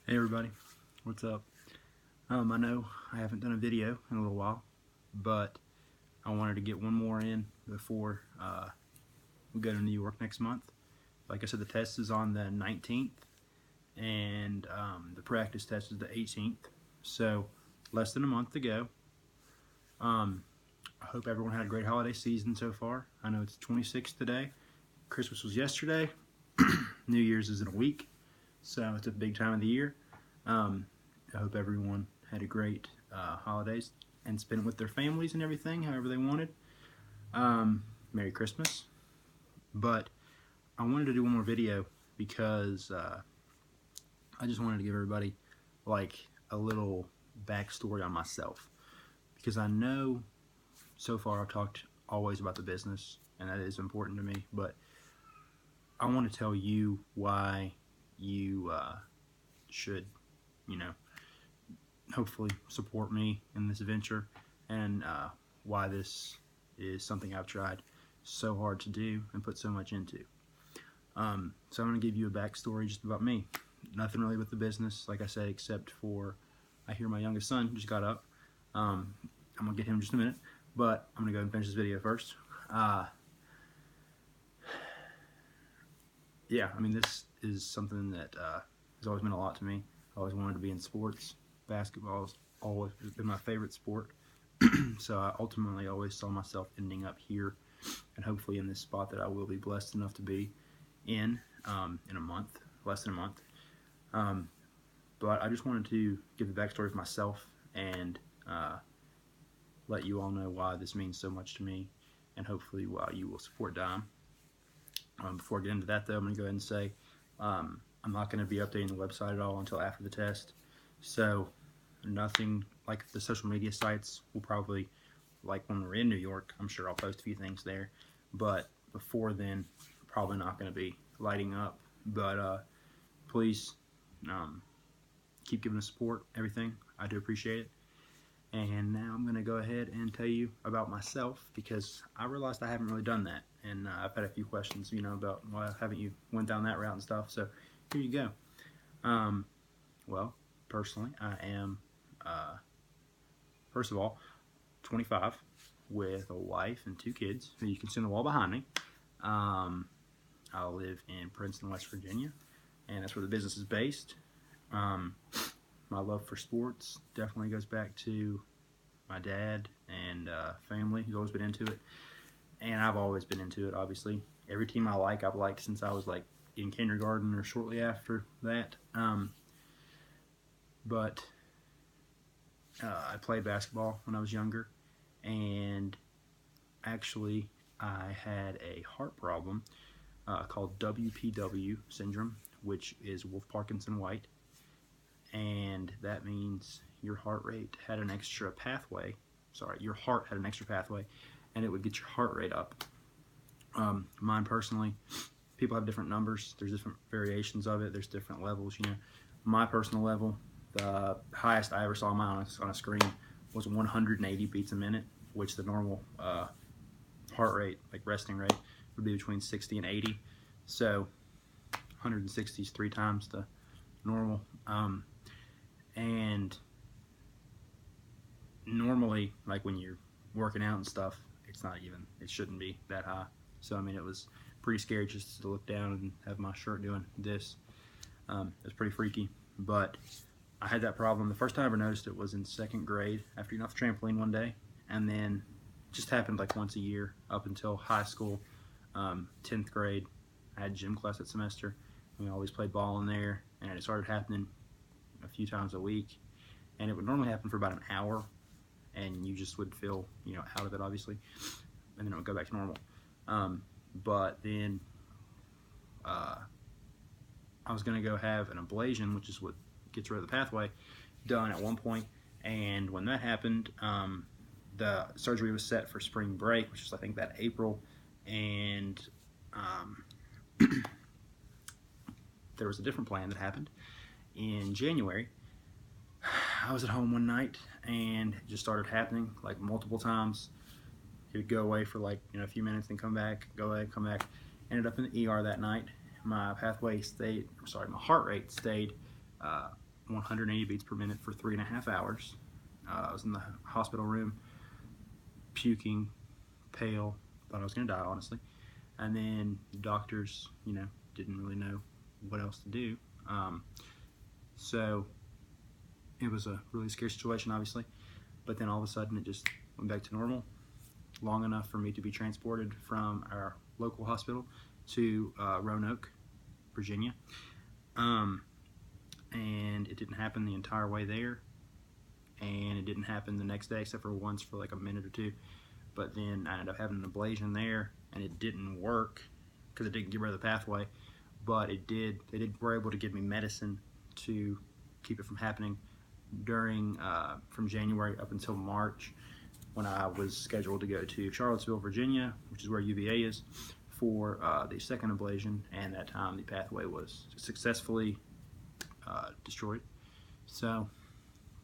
Hey everybody, what's up? I know I haven't done a video in a little while, but I wanted to get one more in before we go to New York next month. Like I said, the test is on the 19th, and the practice test is the 18th, so less than a month to go. I hope everyone had a great holiday season so far. I know it's 26th today. Christmas was yesterday. New Year's is in a week, so it's a big time of the year. I hope everyone had a great holidays and spent it with their families and everything, however they wanted. Merry Christmas. But I wanted to do one more video because I just wanted to give everybody like a little backstory on myself, because I know so far I've talked always about the business, and that is important to me, but I want to tell you why you should, hopefully support me in this venture, and why this is something I've tried so hard to do and put so much into. So I'm going to give you a backstory just about me. Nothing really with the business, like I said, except for I hear my youngest son just got up. I'm going to get him in just a minute, but I'm going to go ahead and finish this video first. Yeah, I mean, this is something that has always meant a lot to me. I always wanted to be in sports. Basketball has always been my favorite sport. So I ultimately always saw myself ending up here, and hopefully in this spot that I will be blessed enough to be in a month, less than a month. But I just wanted to give the backstory of myself and let you all know why this means so much to me, and hopefully why you will support DYME. Before I get into that, though, I'm going to go ahead and say I'm not going to be updating the website at all until after the test. So nothing like the social media sites will probably, like when we're in New York, I'm sure I'll post a few things there. But before then, probably not going to be lighting up. But please keep giving us support, everything. I do appreciate it. And now I'm going to go ahead and tell you about myself, because I realized I haven't really done that. And I've had a few questions, about why haven't you went down that route and stuff. So here you go. Well, personally, I am, first of all, 25 with a wife and 2 kids who you can see on the wall behind me. I live in Princeton, West Virginia, and that's where the business is based. My love for sports definitely goes back to my dad and family, who's always been into it. And I've always been into it, obviously. Every team I've liked since I was like in kindergarten or shortly after that. But I played basketball when I was younger, and actually I had a heart problem called WPW syndrome, which is Wolff-Parkinson-White, and that means your heart rate had an extra pathway. Your heart had an extra pathway, and it would get your heart rate up. Mine personally, people have different numbers. There's different variations of it. There's different levels. My personal level, the highest I ever saw mine on a screen was 180 beats a minute, which the normal heart rate, like resting rate, would be between 60 and 80. So 160 is 3 times the normal. And normally, like when you're working out and stuff, it shouldn't be that high. So I mean, it was pretty scary just to look down and have my shirt doing this. It was pretty freaky, but I had that problem. The first time I ever noticed it was in 2nd grade after getting off the trampoline one day, and then it just happened like once a year up until high school. 10th grade, I had gym class that semester. We always played ball in there, and it started happening a few times a week, and it would normally happen for about an hour, and you just would feel out of it, obviously, and then it would go back to normal. But then I was going to go have an ablation, which is what gets rid of the pathway, done at one point, and when that happened, the surgery was set for spring break, which was I think that April, and there was a different plan that happened in January. I was at home one night, and it just started happening like multiple times. It would go away for like a few minutes, then come back, go away, come back. Ended up in the ER that night. My heart rate stayed 180 beats per minute for 3.5 hours. I was in the hospital room, puking, pale, thought I was going to die, honestly. And then the doctors, didn't really know what else to do. So it was a really scary situation, obviously. But then all of a sudden, it just went back to normal, long enough for me to be transported from our local hospital to Roanoke, Virginia. And it didn't happen the entire way there. And it didn't happen the next day, except for once for like a minute or two. But then I ended up having an ablation there, and it didn't work because it didn't get rid of the pathway. But it did. Were able to give me medicine to keep it from happening during from January up until March, when I was scheduled to go to Charlottesville, Virginia, which is where UVA is, for the second ablation. And that time the pathway was successfully destroyed. So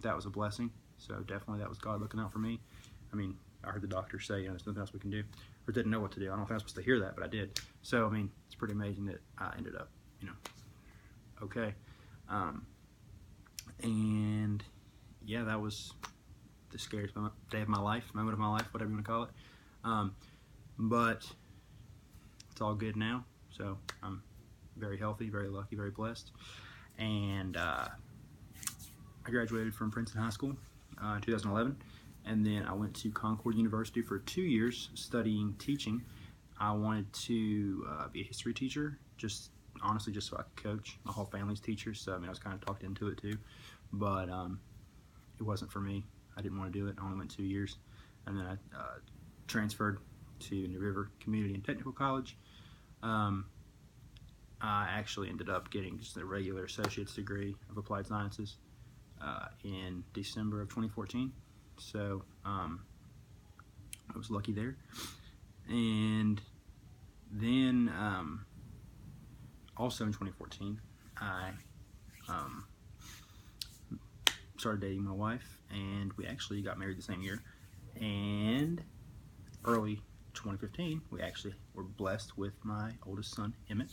that was a blessing. So definitely that was God looking out for me. I mean, I heard the doctor say, there's nothing else we can do, or didn't know what to do. I don't know if I was supposed to hear that, but I did. So, I mean, it's pretty amazing that I ended up, okay. And yeah, that was the scariest moment of my life, whatever you want to call it. But it's all good now. So I'm very healthy, very lucky, very blessed. And I graduated from Princeton High School in 2011. And then I went to Concord University for 2 years studying teaching. I wanted to be a history teacher, honestly, just so I could coach. My whole family's teachers, so I was kind of talked into it too. But it wasn't for me. I didn't want to do it. I only went 2 years. And then I transferred to New River Community and Technical College. I actually ended up getting just a regular associate's degree of applied sciences in December of 2014. So I was lucky there. And then also in 2014, I started dating my wife, and we actually got married the same year. And early 2015, we actually were blessed with my oldest son, Emmett,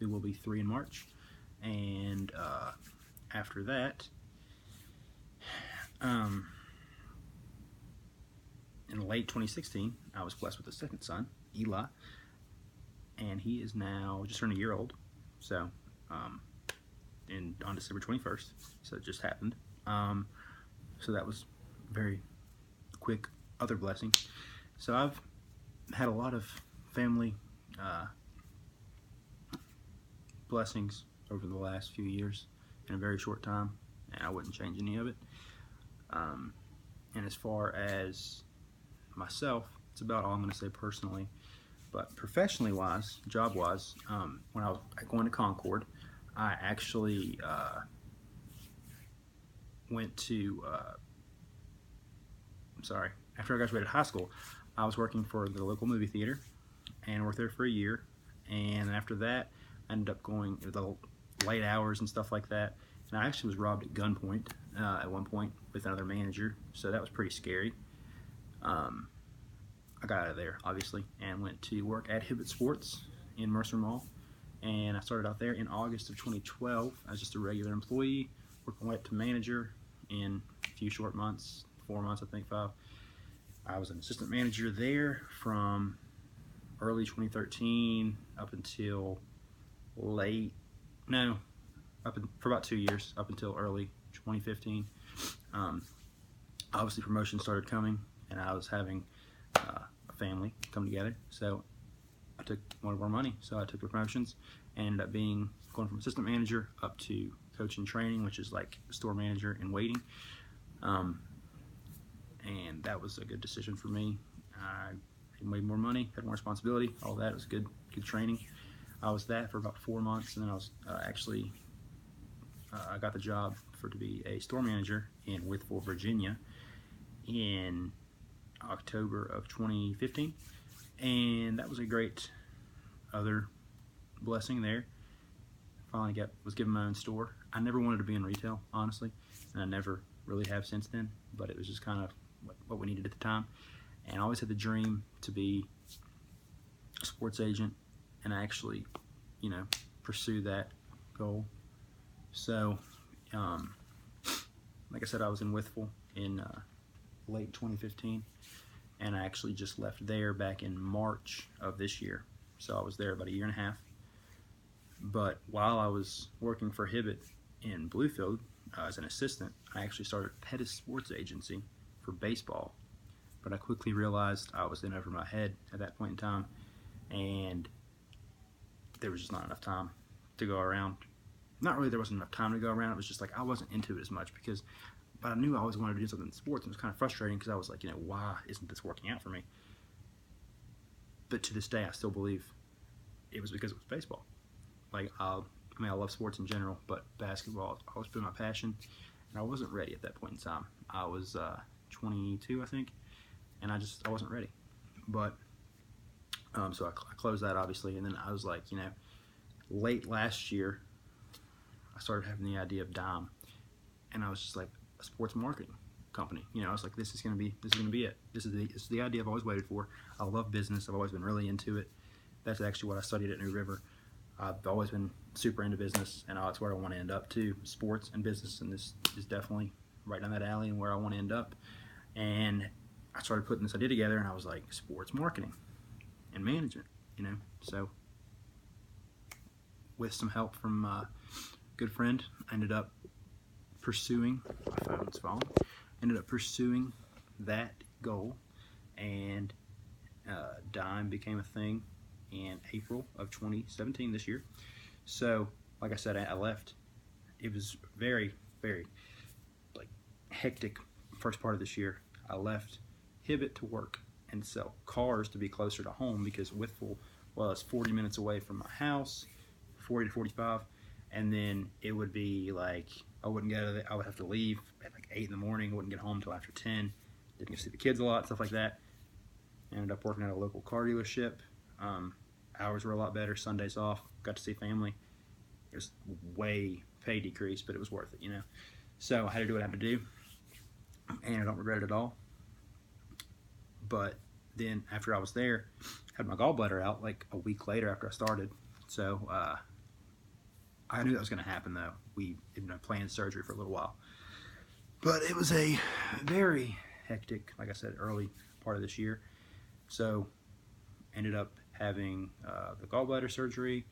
who will be 3 in March. And after that, in late 2016, I was blessed with a second son, Eli, and he is now just turned a year old. So, on December 21st, so it just happened. So that was very quick other blessing. So I've had a lot of family blessings over the last few years in a very short time, and I wouldn't change any of it. And as far as myself, it's about all I'm going to say personally. But professionally wise, job wise, when I was going to Concord, I actually went to after I graduated high school, I was working for the local movie theater and worked there for a year. And after that, I ended up going the late hours and stuff like that. And I actually was robbed at gunpoint at one point with another manager, so that was pretty scary. I got out of there, obviously, and went to work at Hibbett Sports in Mercer Mall. And I started out there in August of 2012 as just a regular employee, worked my way up to manager in a few short months, 4 months, I think, 5. I was an assistant manager there from early 2013 up until for about 2 years, up until early 2015. Obviously, promotions started coming, and I was having a family come together, so I wanted more money, so I took the promotions and ended up going from assistant manager up to coach and training, which is like store manager in waiting. And that was a good decision for me. I made more money, had more responsibility, all that. It was good training. I was that for about 4 months, and then I was I got the job to be a store manager in Withville, Virginia in October of 2015, and that was a great other blessing there. Finally was given my own store. I never wanted to be in retail, honestly, and I never really have since then, but it was just kind of what we needed at the time. And I always had the dream to be a sports agent, and I actually, pursue that goal. So like I said, I was in Withville in late 2015, and I actually just left there back in March of this year. So I was there about a year and a half. But while I was working for Hibbett in Bluefield as an assistant, I actually started Pettis Sports Agency for baseball. But I quickly realized I was in over my head at that point in time, and there was just not enough time to go around. Not really there wasn't enough time to go around, it was just like I wasn't into it as much, but I knew I always wanted to do something in sports, and it was kind of frustrating because I was like, why isn't this working out for me? But to this day, I still believe it was because it was baseball. Like, I love sports in general, but basketball has always been my passion, and I wasn't ready at that point in time. I was 22, I think, and I wasn't ready. But so I closed that, obviously, and then I was like, late last year, I started having the idea of DYME, and I was just like, a sports marketing company. I was like, this is gonna be it. This is the idea I've always waited for. I love business. I've always been really into it. That's actually what I studied at New River. I've always been super into business, and that's where I want to end up too, sports and business, and this is definitely right down that alley and where I want to end up. And I started putting this idea together, and I was like, sports marketing and management, So with some help from a good friend, I ended up pursuing, my phone's falling, that goal, and DYME became a thing in April of 2017 this year. So like I said, I left. It was very, very hectic first part of this year. I left Hibbett to work and sell cars to be closer to home, because Withville was 40 minutes away from my house, 40 to 45, and then it would be like I would have to leave at like 8 in the morning. I wouldn't get home until after 10. Didn't get to see the kids a lot, stuff like that. Ended up working at a local car dealership. Hours were a lot better, Sundays off, got to see family. It was way pay decrease, but it was worth it, So I had to do what I had to do, and I don't regret it at all. But then after I was there, I had my gallbladder out like a week later after I started. So I knew that was going to happen, though. We had been planning surgery for a little while. But it was a very hectic, like I said, early part of this year. So ended up having the gallbladder surgery,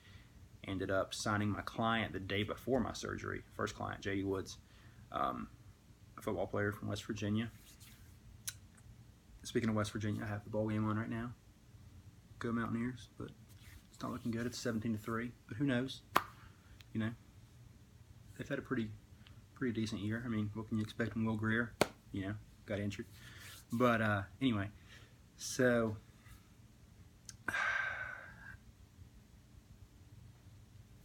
ended up signing my client the day before my surgery, first client, J.D. Woods, a football player from West Virginia. Speaking of West Virginia, I have the bowl game on right now. Go Mountaineers, but it's not looking good. It's 17-3, but who knows? They've had a pretty decent year. I mean, what can you expect from Will Greer? Got injured. But anyway, so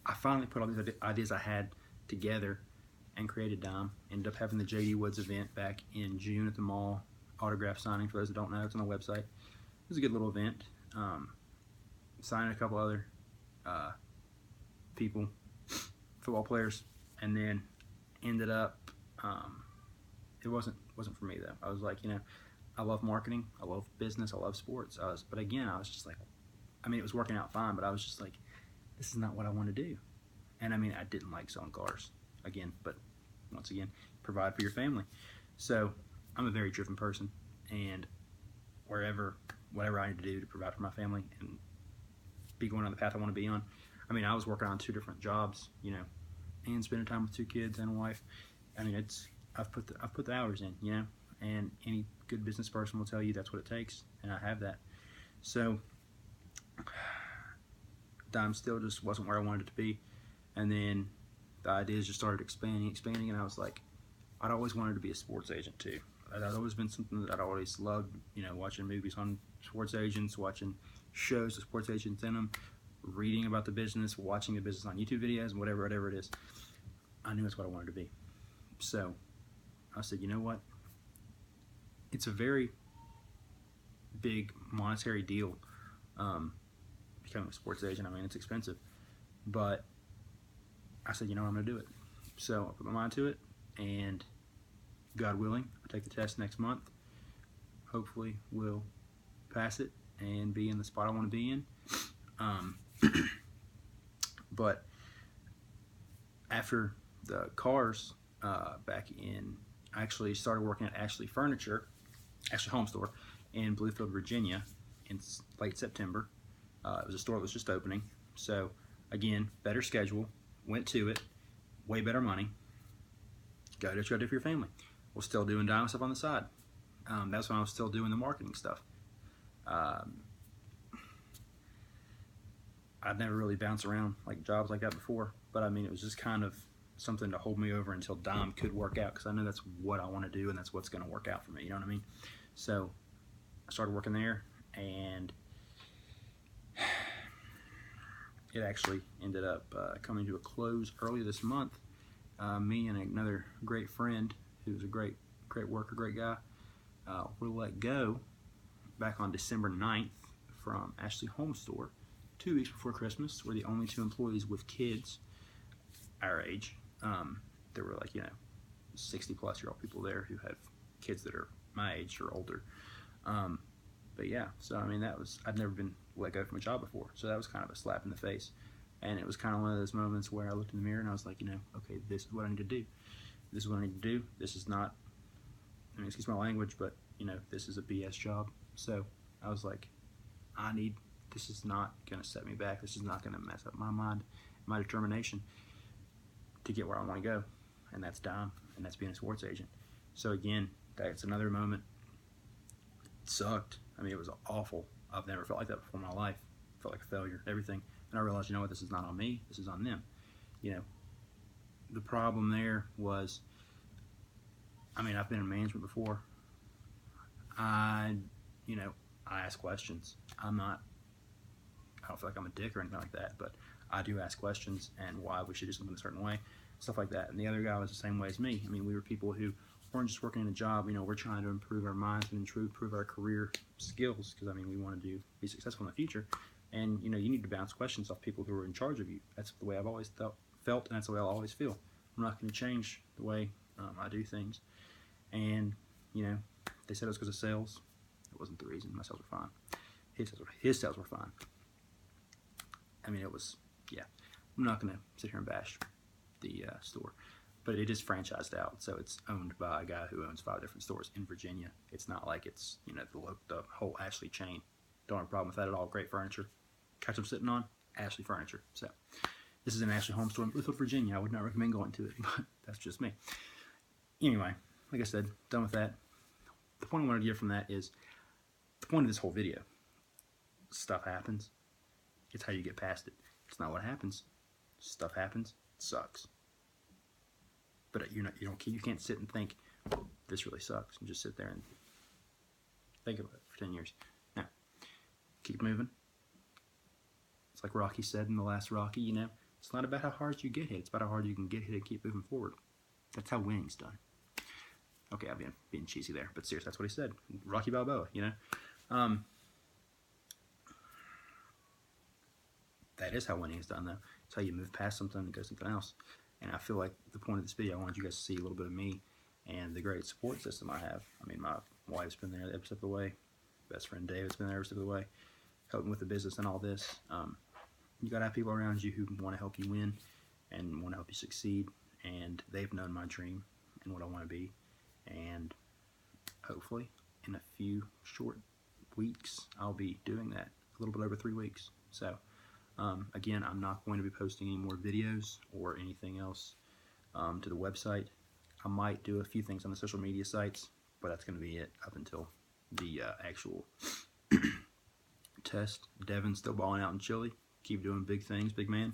I finally put all these ideas I had together and created DYME. Ended up having the J.D. Woods event back in June at the mall. Autograph signing, for those that don't know, it's on the website. It was a good little event. Signed a couple other people, football players, and then ended up, it wasn't for me though. I was like, I love marketing, I love business, I love sports. But again, I was just like, it was working out fine, but I was just like, this is not what I want to do. And I didn't like selling cars, again, but once again, provide for your family. So I'm a very driven person, and whatever I need to do to provide for my family and be going on the path I want to be on. I was working on 2 different jobs, and spending time with 2 kids and a wife. I've put the hours in, and any good business person will tell you that's what it takes, and I have that. So DYME still just wasn't where I wanted it to be, and then the ideas just started expanding, and I was like, I'd always wanted to be a sports agent too. That's always been something that I'd always loved, watching movies on sports agents, watching shows with sports agents in them, reading about the business, watching the business on YouTube videos, and whatever it is. I knew that's what I wanted to be. So I said, you know what? It's a very big monetary deal, becoming a sports agent. It's expensive. But I said, I'm going to do it. So I put my mind to it, and God willing, I'll take the test next month. Hopefully we'll pass it and be in the spot I want to be in. But after the cars back in I actually started working at Ashley Home Store in Bluefield, Virginia in late September. It was a store that was just opening. So, again, better schedule. Went to it. Way better money. Go do what you got to do for your family. Was still doing DYME stuff on the side. That's when I was still doing the marketing stuff. I'd never really bounced around like jobs like that before, but I mean, it was just kind of something to hold me over until DYME could work out, because I know that's what I want to do and that's what's going to work out for me. You know what I mean? So I started working there, and it actually ended up coming to a close early this month. Me and another great friend, who's a great worker, great guy, were let go back on December 9th from Ashley Home Store. 2 weeks before Christmas. We're the only 2 employees with kids our age. There were 60-plus-year-old people there who have kids that are my age or older. But yeah, so I mean, I'd never been let go from a job before, so that was kind of a slap in the face. And it was kind of one of those moments where I looked in the mirror and I was like, okay, this is what I need to do. This is what I need to do. This is not, excuse my language, but this is a BS job. So I was like, this is not going to set me back. This is not going to mess up my mind, my determination to get where I want to go. And that's DYME, and that's being a sports agent. So again, that's another moment. It sucked. I mean, it was awful. I've never felt like that before in my life. I felt like a failure, everything. And I realized, what, this is not on me. This is on them. The problem there was, I've been in management before. I ask questions. I don't feel like I'm a dick or anything like that, but I do ask questions and why we should do something a certain way, stuff like that. And the other guy was the same way as me. We were people who weren't just working in a job. We're trying to improve our minds and improve our career skills, because we want to be successful in the future. And you need to bounce questions off people who are in charge of you. That's the way I've always felt, and that's the way I'll always feel. I'm not going to change the way I do things. And they said it was because of sales. It wasn't the reason. My sales were fine. His sales were fine. It was, yeah. I'm not going to sit here and bash the store, but it is franchised out, so it's owned by a guy who owns 5 different stores in Virginia. It's not like it's the whole Ashley chain. Don't have a problem with that at all. Great furniture. Couch I'm sitting on, Ashley furniture. So this is an Ashley Home Store in Bluefield, Virginia. I would not recommend going to it, but that's just me. Anyway, like I said, done with that. The point I wanted to get from that is the point of this whole video. Stuff happens. It's how you get past it. It's not what happens. Stuff happens. It sucks. But you can't sit and think, this really sucks, and just sit there and think about it for 10 years. No. Keep moving. It's like Rocky said in the last Rocky, it's not about how hard you get hit. It's about how hard you can get hit and keep moving forward. That's how winning's done. Okay, I'm being cheesy there, but seriously, that's what he said. Rocky Balboa, That is how winning is done, though. It's how you move past something and go to something else. And I feel like the point of this video, I wanted you guys to see a little bit of me and the great support system I have. My wife's been there every step of the way. Best friend David's been there every step of the way, helping with the business and all this. You got to have people around you who want to help you win and want to help you succeed. And they've known my dream and what I want to be. And hopefully, in a few short weeks, I'll be doing that. A little bit over 3 weeks. So, again, I'm not going to be posting any more videos or anything else to the website. I might do a few things on the social media sites, but that's going to be it up until the actual test. Devin's still balling out in Chile. Keep doing big things, big man.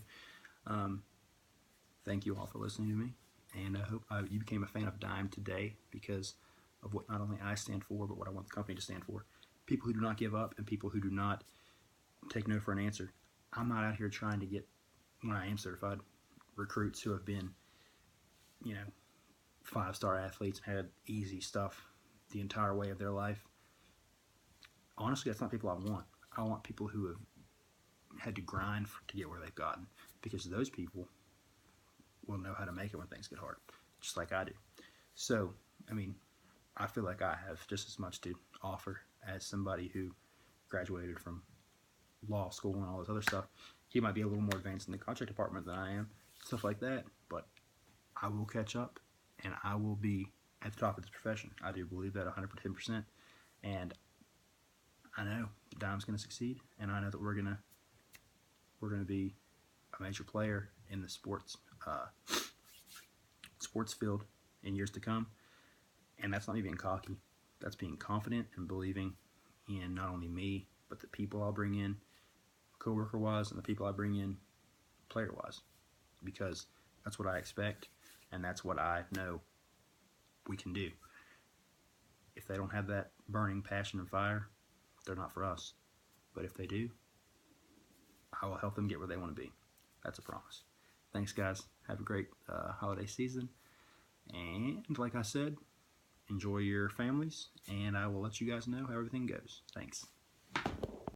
Thank you all for listening to me, and I hope you became a fan of DYME today because of what not only I stand for, but what I want the company to stand for. People who do not give up and people who do not take no for an answer. I'm not out here trying to get, when I am certified, recruits who have been, 5-star athletes and had easy stuff the entire way of their life. Honestly, that's not people I want. I want people who have had to grind to get where they've gotten, because those people will know how to make it when things get hard, just like I do. So, I feel like I have just as much to offer as somebody who graduated from law school and all this other stuff. He might be a little more advanced in the contract department than I am, stuff like that, but I will catch up, and I will be at the top of this profession. I do believe that 110%. And I know DYME's going to succeed, and I know that we're gonna be a major player in the sports field in years to come. And that's not me being cocky. That's being confident and believing in not only me, but the people I'll bring in, coworker-wise, and the people I bring in player-wise, because that's what I expect, and that's what I know we can do. If they don't have that burning passion and fire, they're not for us. But if they do, I will help them get where they want to be. That's a promise. Thanks, guys. Have a great holiday season. And like I said, enjoy your families, and I will let you guys know how everything goes. Thanks.